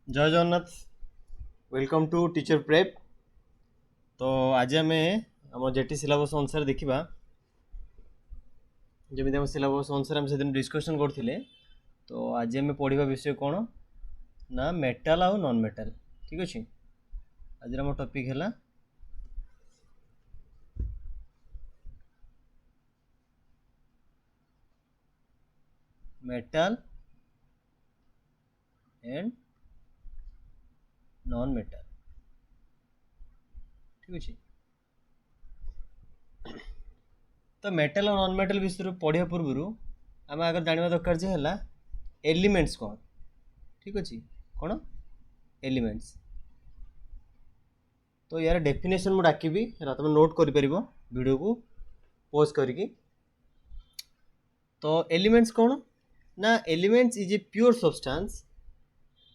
जय Jagannath. Welcome to teacher prep. तो आज आम आम जेटी सिलेबस अनुसार देखा जमी आम सिलेबस अनुसार आम से डिस्कसन करते। तो आज आम पढ़ा विषय कौन ना मेटाल आउ नॉन मेटाल। ठीक अच्छे। आज आम टॉपिक है मेटाल एंड नॉन मेटाल। ठीक अच्छे। तो मेटाल और नॉन मेटाल विषय पढ़ा पूर्व आम आगे जानवा दरकार जे है एलिमेंट्स कौन। ठीक अच्छे। कौन एलिमेंट्स। तो यार डेफिनेशन मुझे डाकिबी तुम नोट कर वीडियो को पॉज करके। तो एलिमेंट्स कौन ना elements is a pure substance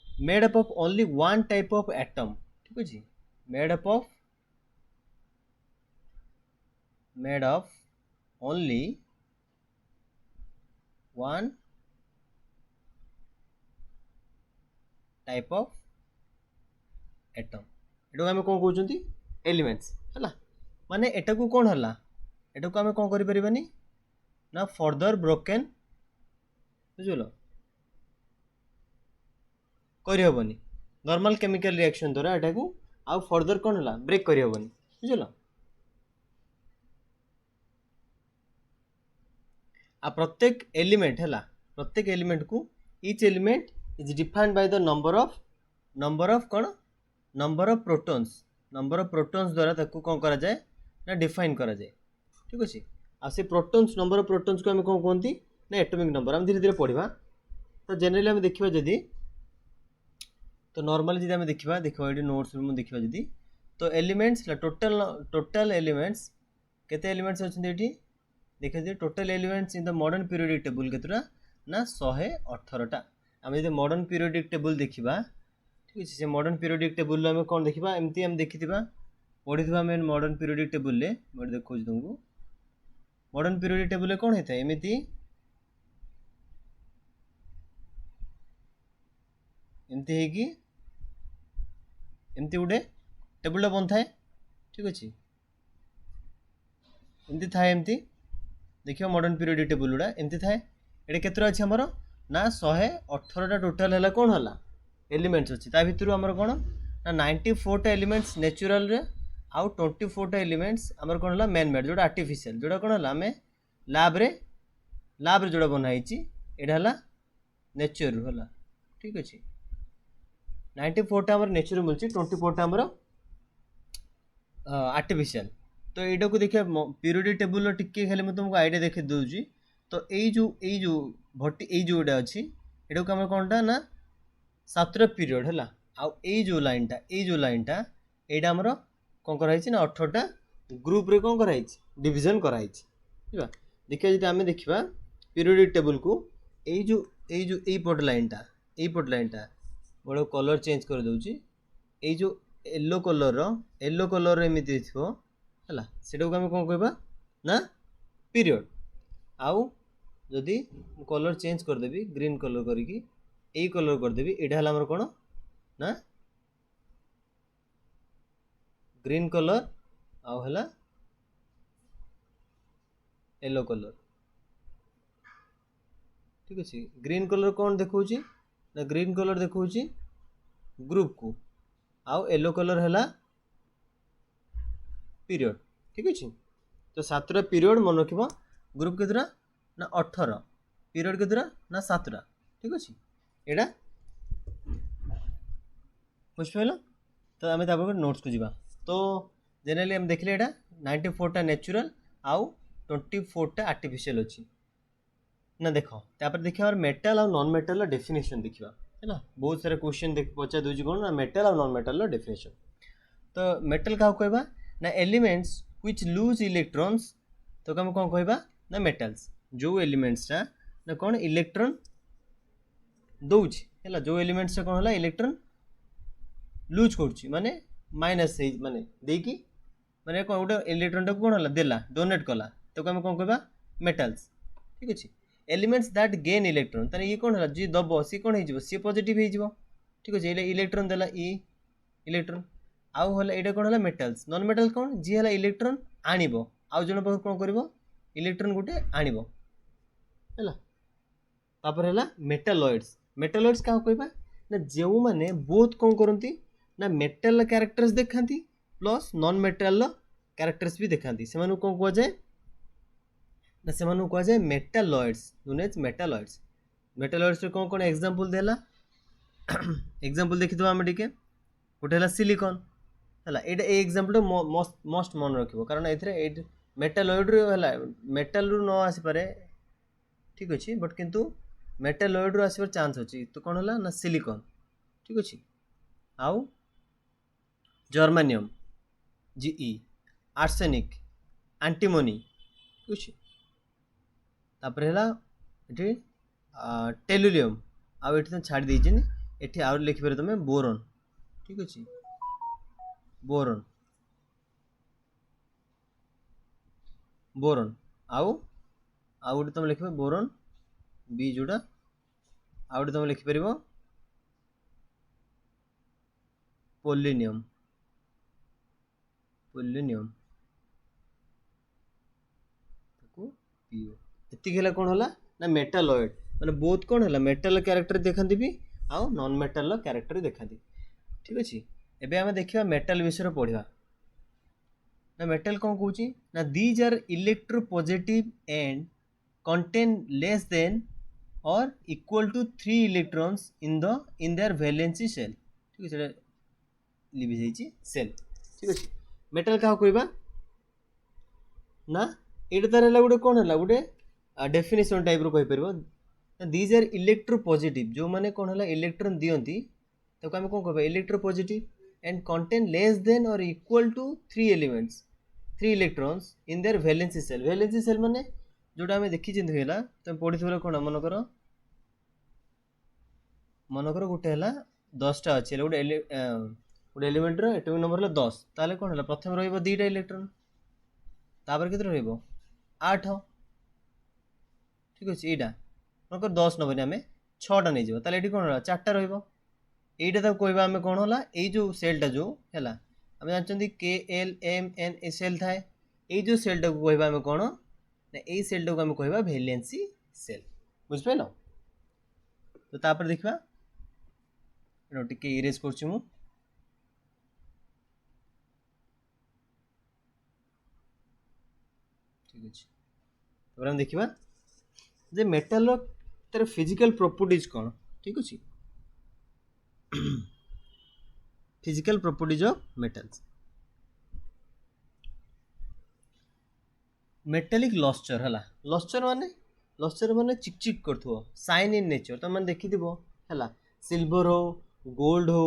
made up of only one type of atom. ठीक अच्छे। Made up of only one type of atom एटा आम कौन कहते एलिमेंट्स है माने एटा को कौन है एटा को आम कौन करें ना फर्दर ब्रोकेन बुझल करहबनी नॉर्मल केमिकल रिएक्शन द्वारा एटा को आउ फर्दर कौन है ब्रेक करहबनी बुझल। आ प्रत्येक एलिमेंट है प्रत्येक एलिमेंट को etch element is defined by the number of कौन नंबर ऑफ प्रोटॉन्स द्वारा ताको कौन करा जाए ना डिफाइन करा जाए। ठीक अच्छे। आ से प्रोटॉन्स नंबर ऑफ प्रोटॉन्स को हम कौन कहते ना एटॉमिक नंबर। हम धीरे धीरे पढ़ा। तो जनरली आम देखा जदि तो नॉर्मली जब आम देखा ये नोट्स में देखा जदि तो एलिमेंट्स टोटल एलिमेंट्स केते एलिमेंट्स अच्छे देखिए total elements in the modern periodic table केतटा ना 118टा। आम जो मॉडर्न पीरियोडिक टेबल देखा ठीक अच्छे से मॉडर्न पीरियोडिक टेबल आम कौन देखा एमती आम देखी पढ़ी मेन मॉडर्न पीरियोडिक टेबल मैं देखा तुमको मॉडर्न पीरियोडिक टेबल कौन होता है एमती एमती एमती गोटे टेबुलटा बन थाए। ठीक अच्छे। एमती थाए एमती देखिए मॉडर्न पीरियोडिक टेबल गुड़ा एमती थाए ये केतटा अच्छे आमर ना 118टा टोटाल है कौन है एलिमेंट्स अच्छी ता भितर आमर कौन ना 94टा एलिमेंट्स नेचुरल रे आउ 24टा एलिमेंट्स आमर कौन है मैन मेड जोटा आर्टिफिशियल जोटा कौन है आम लैब रे जोड़ा बनाई यहाँ है नेचर है। ठीक अच्छे। 94टा आमर नेचुरल मिलती 24टा आमर आर्टिफिशियल। तो यहाँ को देखिए पीरियोडिक टेबुल टिके खाली मैं तुमको आइडिया देखे दूसरी। तो यही भट्टी जोटा अच्छी यहाँ को आम कौनटा ना 7टा पीरियड है आउ जो लाइनटा यहाँ आमर कौन कराई ना 18टा ग्रुप रे कौन कराई डिविजन कराई। देखिए जब आम देखा पीरियोडिक टेबल को यही पट लाइनटा बड़े कलर चेंज कर दूची ये जो येलो कलर एमती थो है सेटा को आम कौन कहबा ना पीरियड। आउ जदि कलर चेंज करदेवी ग्रीन कलर करके यही कलर करदेवी यहाँ है कौन ना ग्रीन कलर आउ है येलो कलर। ठीक अच्छे। ग्रीन कलर कौन देखा ना ग्रीन कलर देखा ग्रुप को आउ येलो कलर है पीरियड। ठीक अच्छे। तो 7टा पीरियड मन रख ग्रुप केतटा ना 18 पीरियड केतटा ना 7टा। ठीक अच्छे। यहाँ बुझिपाल। तो आम नोट्स को जावा। तो जेनराली आम देखले यहाँ 94टा नेचुरल आउ 24टा आर्टिफिशियल अच्छी ना देख तापर देखिए मेटाल और नॉन मेटाल डेफिनेशन देखा है बहुत सारा क्वेश्चन पचार दूसरी कौन ना मेटाल और नॉन मेटाल डेफिनेशन। तो मेटाल क्या कहबा ना एलिमेंट्स व्हिच लूज इलेक्ट्रॉन्स। तो आम कौन कहबा ना मेटाल्स जो एलिमेंट्सटा ना कौन इलेक्ट्रॉन दौच है जो एलिमेंट्स कौन है इलेक्ट्रॉन लूज कर माने माइनस माने देकी माने कौन गोटे इलेक्ट्रॉन कौन है देला डोनेट कला तो आम कौन कहबा मेटाल्स। ठीक अच्छे। एलिमेंट्स दैट गेन इलेक्ट्रॉन ताने ये कौन है जी दब सी कौन हो सी पॉजिटिव हो ठीक अच्छे ये इलेक्ट्रॉन देला ई इलेक्ट्रॉन आउ हला एटा कोन हला मेटल्स नॉन मेटल कोन जी हला इलेक्ट्रॉन आनिबो आउ जण पाख कोन करबो इलेक्ट्रॉन गुटे आनिबो हला तापर हला मेटालॉइड्स का कहबा ना जेउ माने बोथ कोन करंती ना मेटल कैरेक्टर्स देखांती प्लस नॉन मेटल कैरेक्टर्स भी देखांती से मानु कोन को जाय ना से मानु को जाय मेटालॉइड्स नोन एज मेटालॉइड्स रे कोन एग्जांपल देला एग्जांपल देखि दो हम टिके गोटे हला सिलिकॉन हला एटा ए एग्जांपल मोस्ट मन रखिबो कारण एथरे ए मेटालॉइड रे हला मेटल रु न आसी पारे ठीक अछि बट किंतु मेटालॉइड रु आसीबार चांस अछि तो कोन हला ना सिलिकॉन ठीक अछि आउ जर्मेनियम जीई आर्सेनिक एंटीमोनी ठीक अछि तापर हला एठी टेलुरियम आउ एठी त छाड़ देइछिन एठी आउ लिखि पारे तमे बोरॉन ठीक अछि बोरॉन आउ गोटे तुम लिखे बोरॉन बी जोड़ा आउ गोटे तुम लिखिपर पोलिनियम ये कौन है ना मेटालॉइड माने बहुत कौन है मेटल कैरेक्टर देखती भी आउ नॉन मेटल कैरेक्टर देखती ठीक अच्छे एबे आमे देखिबा मेटल विषय पढ़िबा ना मेटल कौन कहूँ ना these are electropositive and contain less than or equal to 3 electrons in their valency shell ठीक है लिखि जाइछि सेल ठीक अछि मेटल का कहबा ना एटा तार हला गुटे कोन हला गुटे डेफिनेशन टाइप रो कहि परबो दीज आर इलेक्ट्रोपॉजिटिव जो माने कोन हला इलेक्ट्रॉन दियंती ताको हम कोन कहबा electropositive and contain less than or equal to 3 electrons in their valency shell माने जोटा आम देखी है तुम पढ़ी कौन मनकर गोटे है 10टा अच्छे गोटे एलिमेंटर एटॉमिक नंबर है 10 ताले कौन है प्रथम रही 2टा इलेक्ट्रॉन तापर के 8 ठीक अच्छे यहाँ मनकर 10 नबनी आम 6टा नहीं जाए ये कौन है 4टा रहीटा कहवा आम कौन है ये जो सेलटा जो है आम जानते KLMN ए सेल थाए ये जो सेलटा को कहवा आम कौन ना यही सेलटा को आम कहवा वैलेंसी सेल बुझिपाल तो तापर देखा टिके इरेज करछु मु ठीक अछि तब हम देखिबा जे मेटल रो तर फिजिकल प्रॉपर्टीज कोन ठीक अछि physical properties of metals metallic lustre है लस्चर माने चिकचिक करथो साइन इन नेचर तो मैंने देखी है सिल्वर हो गोल्ड हो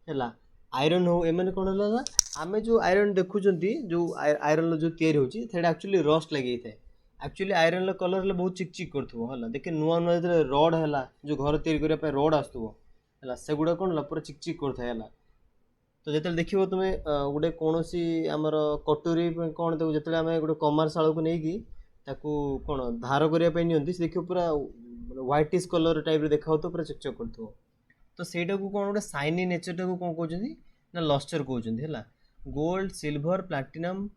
है आयरन हो एम कौन है आम जो आयरन देखुंत जो आयरन जो तैयारी होता एक्चुअली रस्ट लगे था एक्चुअली आयरन कलर बहुत चिकचिक करथो है देखिए नुआ नुआ जो रड है जो घर तैयारी करने रड आसो है सेगुड़ा कौन पूरा चिकचिक करता है तो जो देखो तुम्हें गोटे कौन सी आमर कटोरी कौन जो आम गोटे कमारशाला को लेकिन कौन धार करने नि देखो पूरा व्हाइटिश कलर टाइप देखा तो पूरा चकचक कर तो सहीटा को कौन गोटे साइनी नेचर टाक कौन कहते ना लस्चर कहते है गोल्ड सिल्वर प्लाटिनम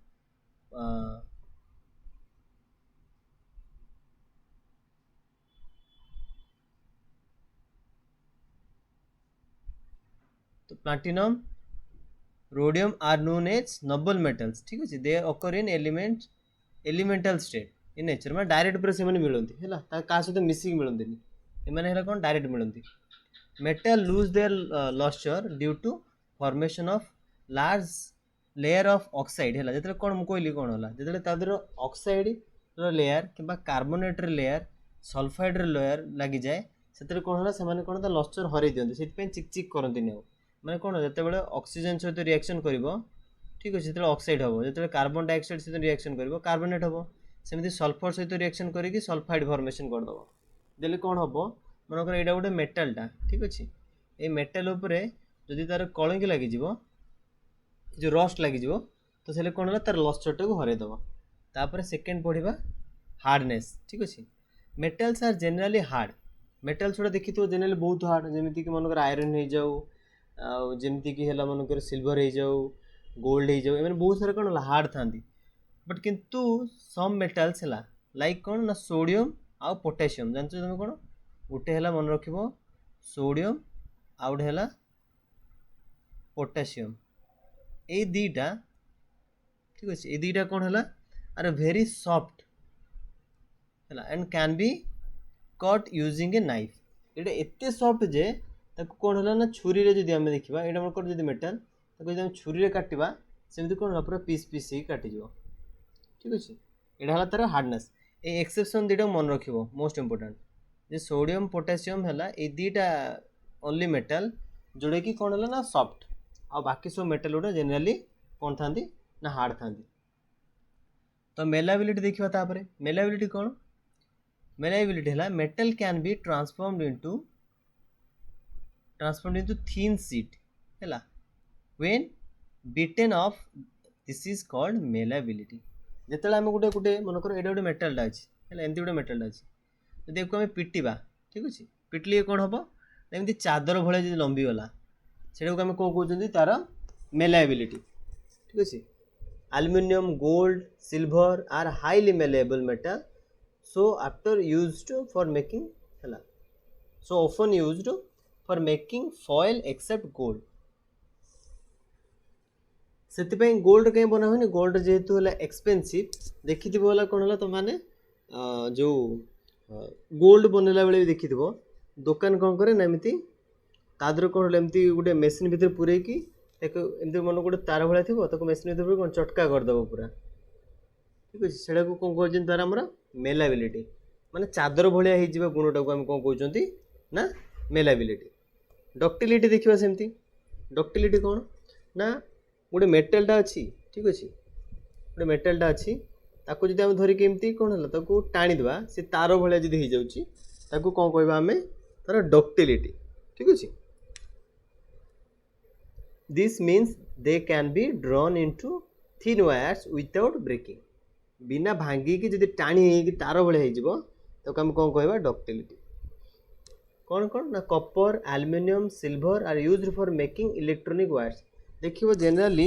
तो platinum rhodium are known as noble metals ठीक अच्छे they occur in elemental state in nature मैं डायरेक्ट पूरा से मिलती है क्या सहित मिसिक मिलती एम कौन डायरेक्ट मिलती metal lose their lustre due to formation of large layer of oxide है जो कौन मुझे कौन है जो ऑक्साइड लेयर कि कार्बोनेट लेयर सल्फाइड लेयर लगी जाए से कौन है से कौन लस्चर हर दिखते से चिकचिक करती मैंने कौन जो ऑक्सीजन सहित रिएक्शन कर ठीक अच्छे जो ऑक्साइड हम जो कार्बन डाइऑक्साइड सहित रिएक्शन कर कार्बोनेट हम सेमती सल्फर सहित रिएक्शन करके सल्फाइड फॉर्मेशन करदेव देले कौन हम मनकर यहाँ गोटे मेटालटा ठीक अच्छे ये मेटाल उपरे जदि तार कलंकी लगे जो रस्ट लगे तो से कौन है तार लस्चरटा को हरईदेव तापर सेकेंड पढ़ा हार्डनेस ठीक अच्छे मेटल्स आर जेनेराली हार्ड मेटाल्स गुड़ा देखी जनरली बहुत हार्ड जमीक मनकर आयरन हो जाऊ जमीक है मनकर सिल्वर हो जाऊ गोल्ड हो जाऊ बहुत सारा कौन हार्ड था बट किंतु सम मेटाल्स है लाइक कौन ना सोडियम आउ पोटासियम जानछ तुम कौन गोटे है मन रख सोडियम आउ गोटे है पोटासियम ये दीटा ठीक अच्छे ये दीटा कौन है आर वेरी सॉफ्ट है and can be cut using a knife ये एते सॉफ्ट जे ताको कौन है ना छुरी रे जदि आमे देखिबा एटा मन कर जदि मेटल ताको जदि हम छुरी रे काटिबा सेमति कौन पूरा पीस पीस ही काटी जो ठीक अच्छे एटा हला तार हार्डनेस ए एक्सेप्शन दीटा मन रखिबो मोस्ट इंपोर्टेंट जे सोडियम पोटासियम है ए दीटा ओनली मेटल जोड़े कि कौन है ना सॉफ्ट आ बाकी सब मेटल गुड़ा जनरली कौन था ना हार्ड था तो मेलाबिलिटी देखिबा तापरे मेलाबिलिटी कौन मेलाबिलिटी है metal can be transformed into thin sheet है when beaten of this is called malleability जिते आम गोटे गोटे मनकर ये गोटे मेटालटा अच्छी है एमती गोटे मेटालटा अच्छी जब आम पिटिबा ठीक अच्छे पिटले कौन हम एमती चादर भाया जो लंबी गला से आम कौन कहते तार मेलाबिलिटी ठीक अच्छे aluminium gold silver are highly malleable metal so after used for making है so often used for making foil except gold से गोल्ड कहीं बना हुई गोल्ड जेहेतु है एक्सपेंसिव देखी वाला कौन है तुम मैंने जो गोल्ड बनला बेले देखी दुकान कौन करे ना एमती तादर कौन एमती गोटे मेसीन भितर पूरे की एमती मन गोटे तार भाया थी मेसीन भितर कौन चटका करदेव पूरा ठीक अच्छे से कौन कहते तार आमर मेलाबिलिटी माने चादर भाया गुणटा को आम कौन कहते ना मेलाबिलिटी डक्टिलिटी देखा सेमती डक्टिलिटी कौन ना गोटे मेटालटा अच्छी ठीक अच्छे गोटे मेटालटा अच्छी ताको जब आम धरिक एमती कौन है ताको टाणीदे से तार भाया जब हो जाऊँ कौन कहवा आम तार डक्टिलिटी ठीक अच्छे this means they can be drawn into thin wires without breaking बिना भांगिकी जब टाणी तार भाया हो आम कौन कहवा डक्टिलिटी कौन कौन ना copper aluminium silver are used for making electronic wires देखिए जनरली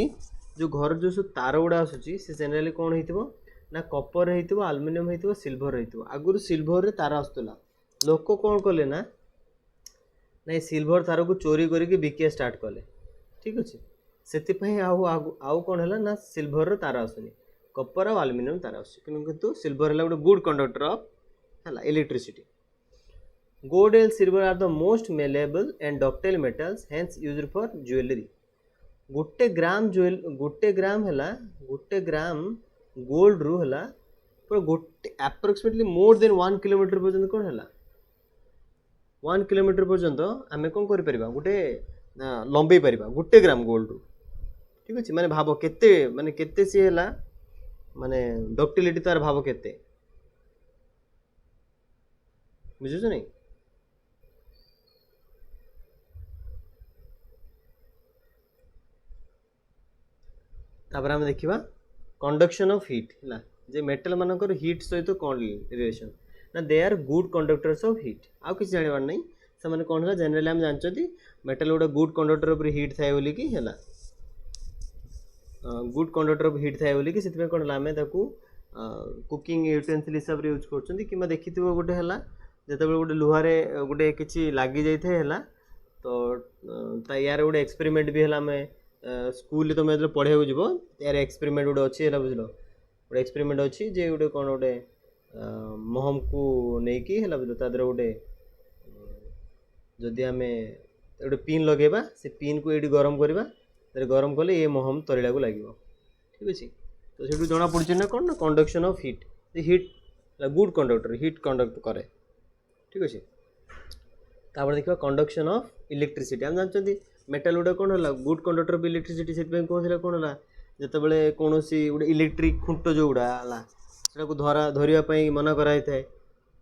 जो घर जो सब तार गुड़ा आसूसी से जनरली कौन हो ना कॉपर हो एल्युमिनियम हो सिल्वर हो आगुरी सिल्वर रे तार आसूला लोक कौन कले ना ना सिल्वर तार को चोरी करके बिकिया स्टार्ट कले ठीक अच्छे से आउ कौन है ना सिल्वर तार आसुनी कॉपर और एल्युमिनियम तार आसु सिल्वर है गोटे गुड कंडक्टर ऑफ है electricity gold and silver are the most malleable and ductile metals hence used for jewellery गोटे ग्राम गोल्ड रू है पूरा गोटे एप्रोक्सीमेटली मोर देन 1 किलोमीटर पर्यंत कौन है 1 किलोमीटर पर्यंत आम कौन कर गोटे लंबे पार गोटे ग्राम गोल्ड रू ठीक अच्छे माने भाव केते माने केते सी है माने डक्टिलिटी तार भाव केते बुझुछ नहीं तापर आम देखा कंडक्शन ऑफ हीट है जे मेटल मानकर हीट सहित कौन रिलेशन ना they are good conductors of heat आउ किसी जानवर नहीं से कौन है जनरली आम जानते मेटल गोटे गुड कंडक्टर ऑफ हीट थाए बोली कि है गुड कंडक्टर ऑफ हीट थाए बोली कि से कौन आम कुकिंग यूटेंसिल हिसाब से यूज कर देखी गोटे है जो गोटे लुहारे गोटे किसी लगी जाए है तो यार गोटे एक्सपेरिमेंट भी है आम स्कूल तुम जो पढ़े जीव यार एक्सपेरिमेंट गोटे अच्छी है बुझल गोटे एक्सपेरिमेंट अच्छी जे गोटे कौन गोटे महम को लेकिन है बुझल तादर गोटे जदि आम गोटे पिन लगेबा से पिन को ये गरम करवा गरम कले ये महम तरीला को लगे ठीक अच्छे तो से जना पड़ी ना कौन ना conduction of heat heat good conductor heat conduct करे ठीक अच्छे तापर देखा कंडक्शन ऑफ इलेक्ट्रिसिटी आम जानते मेटाल गोटे कौन है गुड कंडक्टर ऑफ इलेक्ट्रिसिटी से कौन कौन है जिते कौन गोटे इलेक्ट्रिक खुंट जो गुड़ा है धरवाई मना कराई थाए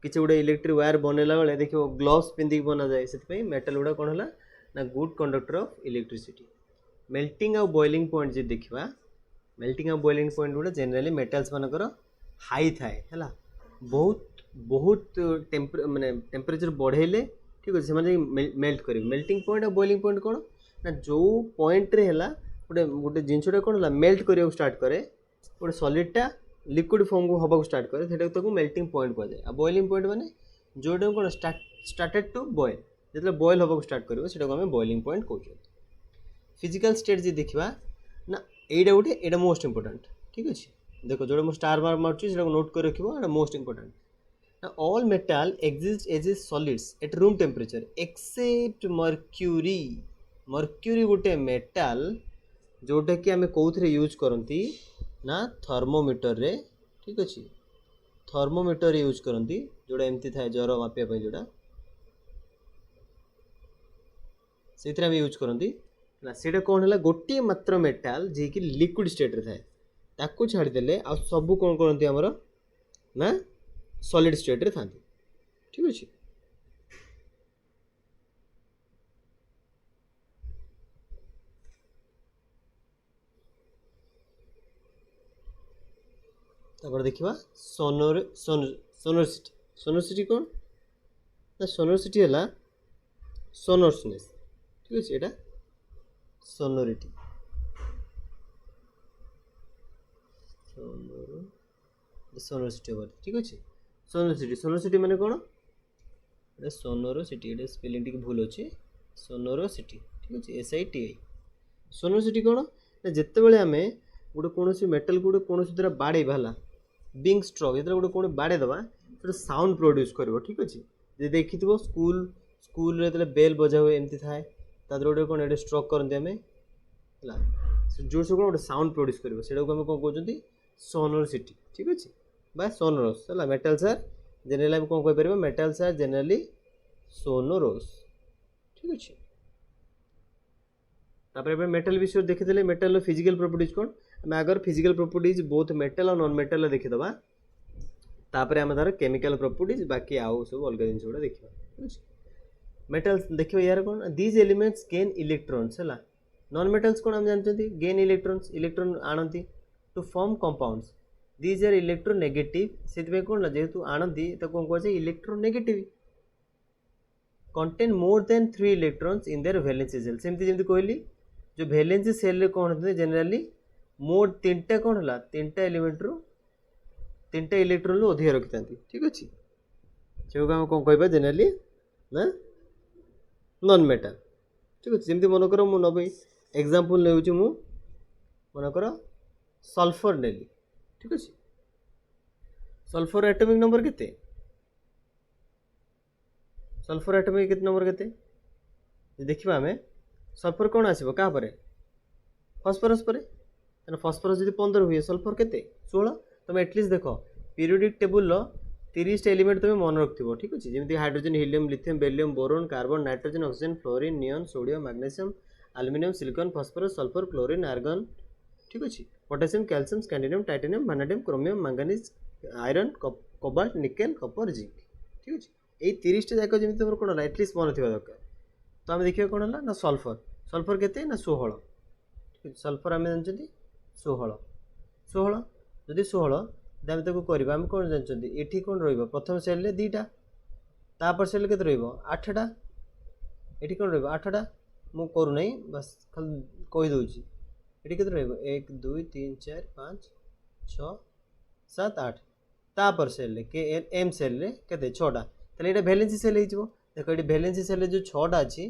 किसी गोटे इलेक्ट्रिक वायर बनैला बेले देखो ग्लोव्स पिंधिक बना जाए से मेटाल गुड़ा कौन है ना good conductor of electricity melting आउ बॉइलिंग पॉइंट जो देखा मेल्टिंग आउ बॉइलिंग पॉइंट गुड़ा जनरली मेटाल्स मानकर हाई थाए है बहुत बहुत माने टेम्परेचर बढ़ेले ठीक अच्छे से मेल्ट कर मेल्टिंग पॉइंट और बॉइलिंग पॉइंट कौन ना जो पॉइंट रे है गोटे गोटे जिनसा कौन है मेल्ट करने स्टार्ट करे गोटे सॉलिडटा लिक्विड फॉर्म को हवा स्टार्ट करे से मेल्टिंग पॉइंट कह जाए बॉइलिंग पॉइंट माने जोटा कौन स्टार्टेड टू बॉयल जो बॉयल हवा स्टार्ट करेंगे से बॉइलिंग पॉइंट कहते फिजिकल स्टेट जी देखा ना यहीटा गोटे यहाँ मोस्ट इंपोर्टेंट ठीक अच्छे देख जो मुझे स्टार मार्क मार्च नोट कर रखा most important Now, all metal exist as a solids at room temperature except mercury. Mercury गोटे metal जोटा कि आम कौन यूज करती ना थर्मोमीटर रे ठीक अच्छे थर्मोमीटर यूज करती जोड़ा एमती थाए ज्वर मापिया जोड़ा से यूज करती ना से कौन है गोटे मात्र मेटाल जी कि लिक्विड स्टेट रे थाए ताकू छाड़देले आ सब कौन करती आमर ना सॉलिड स्टेट रे थांती ठीक अच्छे तापर देखिबा सोनोसिटी सोनोसिटी कौन ना सोनोसिटी है सोनोर्सनेस ठीक अच्छे एटा सोनोरिटी सोनोसिटी ठीक अच्छे सोनोसिटी माने कौन सोनोरोसिटी ये स्पेलिंग टी भूल अच्छे सोनोरोसिटी ठीक अच्छे SITI सोनोसिटी कौन ना जिते बड़े आम गोटे कौन मेटाल गोटे कौन द्वारा बाड़े है बिंग स्ट्रोक जो गोटे कौन बाड़े दबा तो साउंड प्रोड्यूस कर ठीक अच्छे जो देखी स्कूल स्कूल जो बेल बजा हुए एमती थाए गोटे कौन ये स्ट्रोक करते आम है जोर से कौन गोटे साउंड प्रोड्यूस कर कौन कहते सोनोसिटी ठीक अच्छे बा सोनोरस है मेटाल्स आर जेनेराली आम कौन कहीपर मेटाल्स आर जेनेराली सोनोरस ठीक अच्छे तापर मेटाल विषय देखीदे मेटाल फिजिकल प्रॉपर्टीज कौन आम Agar physical properties both metal और नॉन मेटाल देखीदबा तापर आम तार केमिकल प्रॉपर्टीज बाकी आउ सब अलग जिन गुड़ा देखा ठीक अच्छे मेटाल्स देखिए यार कौन दीज एलिमेंट्स गेन इलेक्ट्रॉन्स है नॉन मेटाल्स कौन आम जानते गेन इलेक्ट्रॉन्स इलेक्ट्रॉन आणती to form compounds these are electronegative से कौन जेहेतु आणती तो कौन कहे electronegative contain more than 3 electrons in their valency shell सेमती जमी कहली जो वैलेंसी सेल कौन होते जेनेराली मोर 3टा कौन है 3टा एलिमेंट रू 3टा इलेक्ट्रॉन रू अधिक रखी था ठीक अच्छे से आम कौन कह जेनेराली ना नॉन मेटाल ठीक अच्छे जमी मनकर मु नबी एग्जांपल ने मनकर सल्फर नेली ठीक अच्छे सल्फर एटॉमिक नंबर केते सल्फर एटॉमिक केते नंबर केते देखिबा हमें सल्फर कौन आसीबो का परे फॉस्फोरस परे तने फॉस्फोरस यदि 15 हुए सल्फर केते 16 तुम एटलिस्ट देखो पीरियोडिक टेबल लो 30 एलिमेंट तुम मन रखिथबो ठीक अच्छे जेमति hydrogen helium lithium beryllium boron carbon nitrogen oxygen fluorine neon sodium magnesium aluminium silicon phosphorus sulphur chlorine argon ठीक अच्छे potassium calcium scandium titanium vanadium chromium manganese iron cobalt nickel copper zinc ठीक अच्छे यही 30 जाक जमी तुम कौन है एटलिस्ट मन थी दरकार तो आम देखिए कौन है ना सल्फर सल्फर केते ना 16 ठीक सल्फर आम जानते 16 जदि 16 आम ताको करवा आम कौन जानते ये कौन रथम सेल 2टा तापर सेल के 8टा ये कौन 8टा मु करूना बस खाली कहीदे ये के 1 2 3 4 5 6 7 8 तापर सेल के एम सेल के 6टा ताले ये वैलेंसी सेल हो देख ये वैलेंसी सेल जो 6टा अच्छी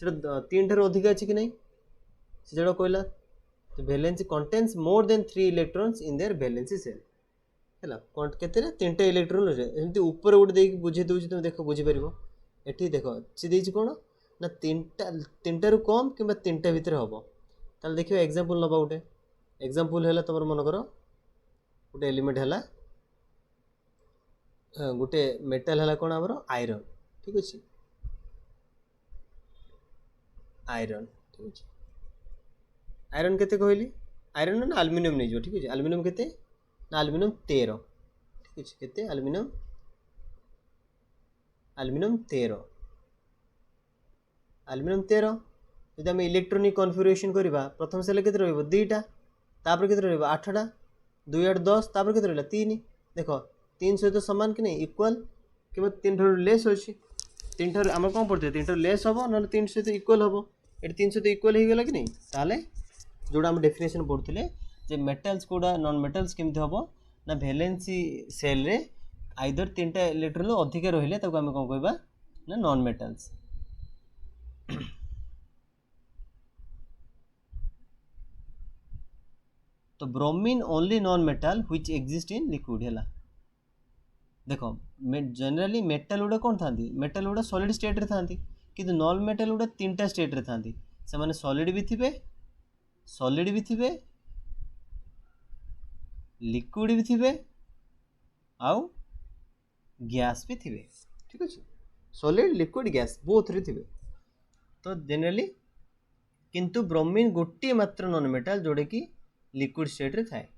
से 3 ठार अधिक अच्छी कि नहीं से जो कहला तो valency contains more than 3 electrons in their valency shell है केते 3टा इलेक्ट्रॉन एमती ऊपर गोटे देख बुझे दूसरी तुम देख बुझीपर ये देख सी कौन ना 3टा कम कि 3टा भितर हम ताल देखिए एग्जांपल नबा गोटे एग्जांपल है तुम मनकर गोटे एलिमेंट है गोटे मेटाल है कौन आमर आयरन ठीक अच्छे आयरन ठीक अच्छे आयरन केते कहली आयरन ना आल्युमिनियम नहीं जो ठीक अच्छे आल्युमिनियम केते ना आल्युमिनियम 13 ठीक अच्छे केते आल्युमिनियम 13 आल्युमिनियम 13 जब आम इलेक्ट्रोनिक कन्फिगरेशन करवा प्रथम सेल के 2टा तापर के 8टा 2 8 10 तापर के 3 देख तीन सहित सामान कि नहीं इक्वाल कि तीन ठार लेस अच्छी तीन ठार आम कौन पढ़ते तीन ठार लेस हम ना तीन सहित इक्वाल हम ये तीन सहित इक्वाल हो गला कि नहीं ताले जोड़ा आम डेफिनेशन पढ़ुले जे मेटाल्स कोड़ा नॉन मेटाल्स केमती हम ना वैलेंसी सेल रे आइदर तीन टा इलेक्ट्रॉन अधिक रहिले ताको आम कौन कहबा ना नॉन मेटाल्स। तो bromine only non metal which exist in liquid है। देख जनरली मेटाल गुड़ा कौन था मेटाल गुड़ा सॉलिड स्टेट रे था कि नॉन मेटाल गुड़ा तीन टा स्टेट रे था से माने सॉलिड भी थिबे लिक्विड भी थिबे आउ गैस भी थिबे ठीक अच्छे सॉलिड लिक्विड गैस बोथ रे थिबे। तो जनरली किंतु ब्रोमीन गोटे मात्र नॉन मेटाल जोड़े कि लिक्विड स्टेट रे थाए।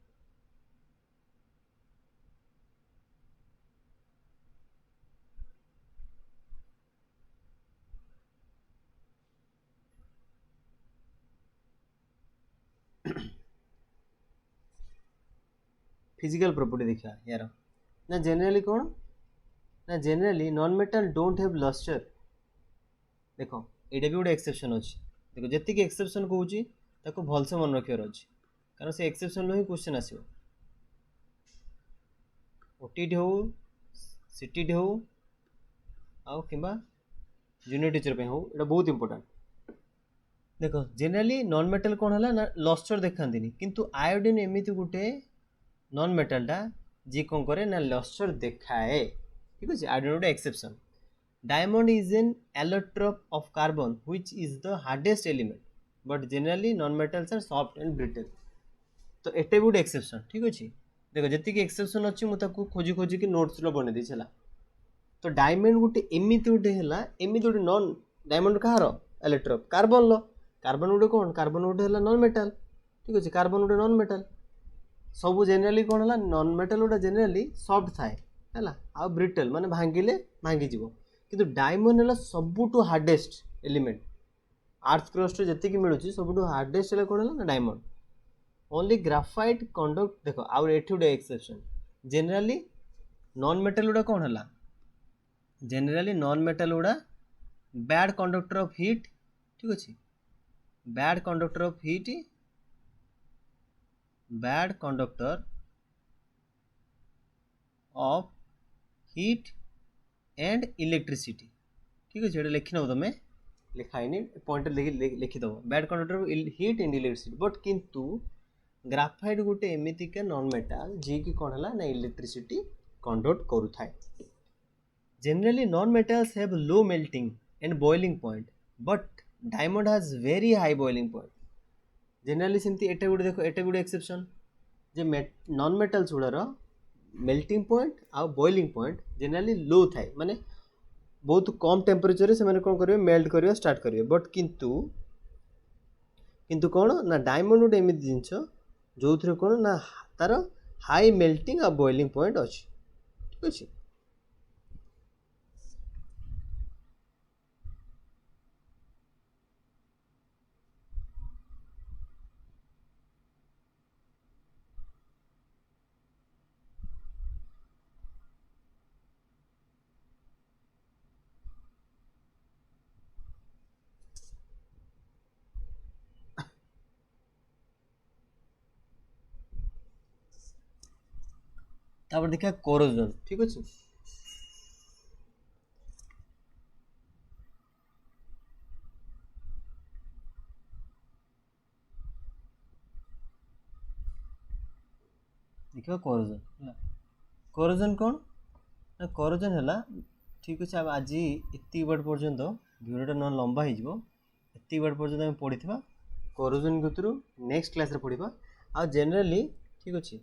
फिजिकल प्रॉपर्टी देखा यार ना जनरली कौन ना generally non metal don't have lustre. देखो एटा भी गोटे एक्सेप्शन अच्छी देखो जी एक्सेप्शन कहूँ ताको भलसे मन रखार अच्छे कारण से एक्सेप्शन ही क्वेश्चन आसो ओटीटी हो सीटीटी हो आउ कि जूनियर टीचर पे हो एटा बहुत इंपोर्टेंट। देखो जनरली नॉन मेटाल कौन है ना लस्टर देखाती किंतु आयोडीन एमती गोटे नॉन मेटालटा जी कौन करे ना लस्टर देखाए ठीक अच्छे आयोडीन गोटे exception. Diamond is an allotrope of carbon which is the hardest element but generally non metals are soft and brittle. तो एटे भी गोटे एक्सेप्शन ठीक अच्छे देखो जी एक्सेप्शन अच्छी मुझे खोजी खोजिकी नोट्स बन देला। तो डायमंड गोटे एमती गोटे है एमती गोटे नॉन डायमंड कहार एलोट्रोप कार्बन कार्बन गोटे कौन कार्बन गोटे है नॉन मेटाल ठीक अच्छे कार्बन गोटे नॉन मेटाल सबू जेनेराली कौन है नॉन मेटाल गुड़ा जेनेराली सॉफ्ट थाए है आ ब्रिटल माने भांगिले भांगी किंतु डायमंड है सबुठू हार्डेस्ट एलिमेंट अर्थ क्रस्ट जी मिलूँ सबुठू हार्डेस्ट है कौन है ना डायमंड। ओनली ग्राफाइट कंडक्ट देखो आउ एठी गोटे एक्सेप्शन जेनेराली नॉन मेटाल गुड़ा कौन है जेनेराली नॉन मेटाल गुड़ा बैड कंडक्टर ऑफ हीट ठीक अच्छे bad conductor of heat bad conductor of heat and electricity ठीक अच्छे लिखी नब तुम लिखाई पॉइंट लिखिदब bad conductor of heat and electricity but किंतु ग्राफाइट गोटे एमतीका नॉन मेटाल जी की कौन है ना इलेक्ट्रिसिटी कंडक्ट करुए। Generally non metals have low melting and boiling point but diamond has very high boiling point. Generally सेमती एटे गुटे देखो एटे गुटे एक्सेप्शन जे नॉन मेटाल्स गुड़ार मेल्टिंग पॉइंट आ बॉइलिंग पॉइंट जनरली लो थाए माने बहुत कम टेम्परेचर से कौन करेंगे मेल्ट करवा स्टार्ट करेंगे बट किंतु किंतु कौन ना डायमंड गोटे एमती जिनस जो थे कौन ना तार हाई मेल्टिंग आ बॉइलिंग पॉइंट अच्छी ठीक अच्छे। तापर देखा कोरोजन ठीक अच्छे देखा कोरोजन कोरोजन कौन ना कोरोजन है ठीक अच्छे आज एति बाट पर्यंत भिडियोटा न लंबा होती बाट पर्यंत आम पढ़ी कोरोजन भितर नेक्स्ट क्लास पढ़ा आ जेनेराली ठीक अच्छे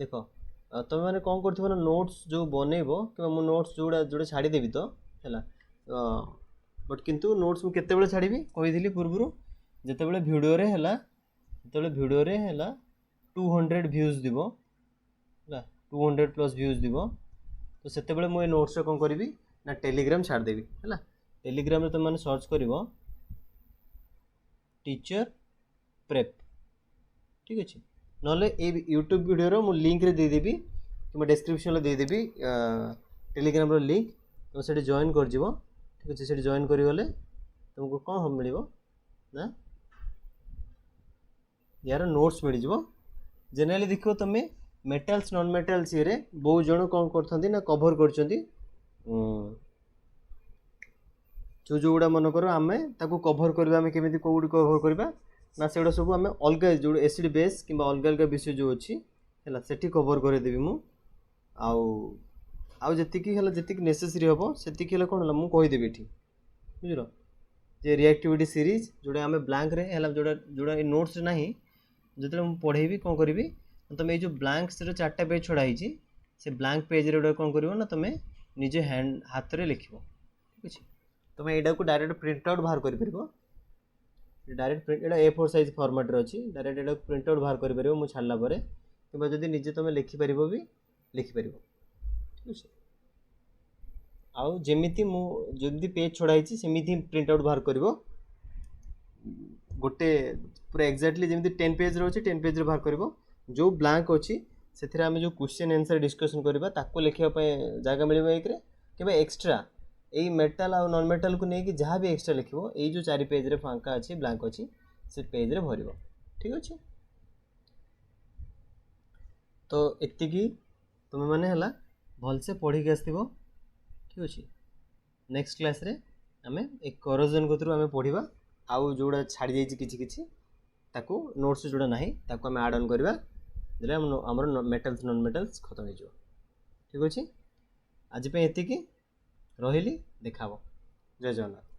देख तुम मैंने कौन कर नोट्स जो बनइब कि मु नोट्स जोड़ा जोड़ा छाड़देवी तो है बट किंतु नोट्स मुझे केते छाड़ी कही पूर्व जिते भिडियो जो भिडियो है 200 व्यूज दिव है 200 प्लस व्यूज दिव तो से मुझे नोट्स कौन करी ना टेलीग्राम छाड़देवी है टेलीग्राम तुम मैंने सर्च कर टीचर प्रेप ठीक अच्छे ना यूट्यूब वीडियो मु लिंक रे देदेवी कि डिस्क्रिप्शन देदेवि टेलीग्राम लिंक तुम से जॉइन कर ठीक अच्छे से जॉइन करगले तुमको कौन हम मिल ना यार नोट्स मिल जाव जेनेराली देखो तुम मेटाल्स नॉन मेटाल्स ये बहुत जन कौन करते ना कभर कर जो जोड़ा मन कर आम कभर करवा आम केमी कौटी कभर करवा ना से सब आम अलग जो एसिड बेस कि अलग अलग विषय जो अच्छी है सेठी कभर करदेवी मु आउ जी नेसेसरी हम से कौन है मुझेदेवी ये बुझल जे रिएक्टिविटी सीरीज जोड़ा आम ब्लैंक रे है जोड़ा जोड़ा नोट्स ना जो मुझे पढ़ेबी कौन करी तुम ये जो ब्लैंक से 4टा पेज छड़ाई से ब्लैंक पेज रे कौन कर ना तुम निजे हैंड हाथ रे लिख ठीक अच्छे तुम यहाँ को डायरेक्ट प्रिंट आउट बाहर कर डायरेक्ट प्रिंट ये A4 साइज फॉर्मेट रे अच्छी डायरेक्ट ये प्रिंट आउट बाहर कर मुझे छाड़ला कि जब निजे तुम लिखिपर भी लिखिपर ठीक अच्छे आउ जमीती मुझे पेज छड़ाई सेमती प्रिंट आउट बाहर कर गोटे पूरा एक्जाक्टली जमी 10 पेज रही 10 पेज बाहर कर जो ब्लैंक अच्छी से आम जो क्वेश्चन आंसर डिस्कसन करवा ताको लिखापी जगह मिले एक कि एक्सट्रा यही मेटाल आ नॉन मेटाल को लेकिन जहाँ भी एक्सट्रा लिखो यही जो 4 पेज रे फांका अच्छी ब्लैंक अच्छी से पेज रे भर ठीक अच्छे तो एतिकी तुम मैंने है भलसे पढ़ी आसो ठीक अच्छे नेक्स्ट क्लास रे आम एक करोजन को आम पढ़ा आउ जोड़ा छाड़ी जाइए किसी ताकू नोट्स जोड़ा ना ताकू आम आड ऑन करवा आमर मेटाल्स नॉन मेटाल्स खत्म हो ठीक अच्छे आज एतिकी रही देखा जय जगन्नाथ।